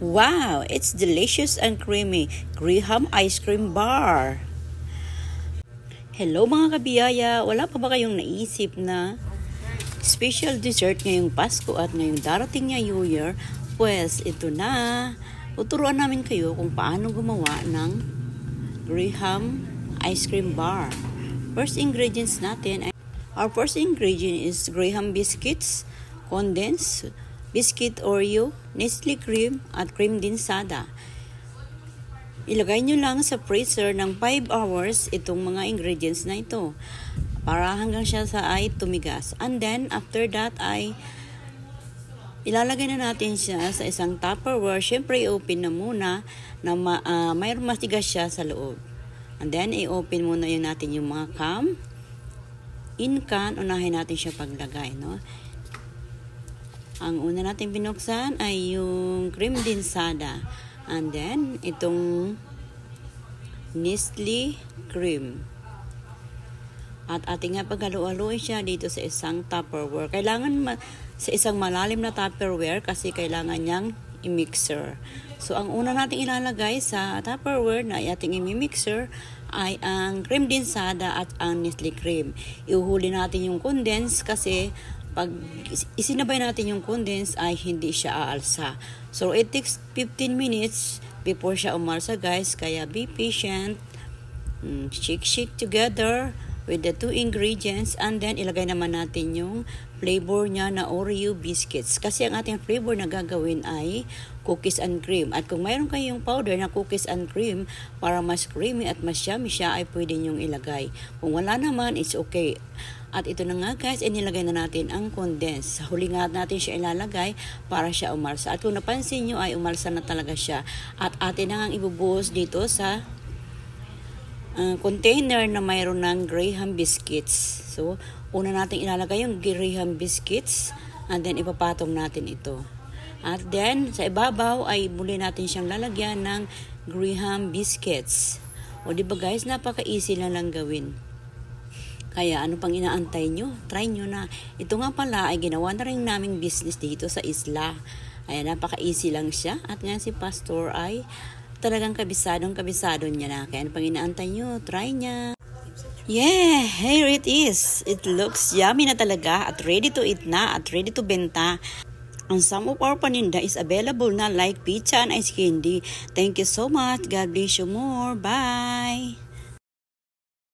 Wow, it's delicious and creamy. Graham ice cream bar. Hello mga kabiyaya, wala pa ba kayong naisip na special dessert ngayong Pasko at ngayong darating na New Year? Pues ito na. Tuturuan namin kayo kung paano gumawa ng Graham ice cream bar. First ingredients natin, our first ingredient is Graham biscuits, condensed biscuit Oreo, Nestle cream, at cream dinsada. Ilagay nyo lang sa freezer ng 5 hours itong mga ingredients na ito para hanggang siya ay tumigas. And then, after that ay ilalagay na natin siya sa isang Tupperware. Siyempre, i-open na muna na mayroong matigas siya sa loob. And then, i-open muna yun natin yung mga can. In can, unahin natin siya paglagay, no? Ang una natin binuksan ay yung cream dinsada. And then, itong Nestle cream. At ating nga paghalo-haloin siya dito sa isang Tupperware. Kailangan sa isang malalim na Tupperware kasi kailangan niyang i-mixer. So, ang una nating ilalagay sa Tupperware na ating i-mixer ay ang cream dinsada at ang Nestle cream. Iuhuli natin yung condense kasi pag isinabay natin yung condense ay hindi siya aalsa. So, it takes 15 minutes before siya umalsa, guys. Kaya be patient. Shake together with the two ingredients. And then, ilagay naman natin yung flavor niya na Oreo biscuits. Kasi ang ating flavor na gagawin ay cookies and cream. At kung mayroon kayong powder na cookies and cream para mas creamy at mas yummy siya, ay pwede nyong ilagay. Kung wala naman, it's okay. At ito na nga guys, inilagay na natin ang condense. Sa huli nga natin siya ilalagay para siya umalsa. At kung napansin nyo ay umalsa na talaga siya. At atin na nga ibubuhos dito sa container na mayroon ng Graham biscuits. So, una natin ilalagay yung Graham biscuits and then ipapatong natin ito. At then, sa ibabaw ay muli natin siyang lalagyan ng Graham biscuits. O diba guys, napaka-easy lang gawin. Kaya ano pang inaantay nyo? Try nyo na. Ito nga pala ay ginawa na rin naming business dito sa isla. Ayan, napaka-easy lang siya. At nga si Pastor ay talagang kabisado niya na. Kaya ano pang inaantay nyo? Try niya. Yeah, here it is. It looks yummy na talaga at ready to eat na at ready to benta. And some of our paninda is available na like pizza and ice candy. Thank you so much. God bless you more. Bye!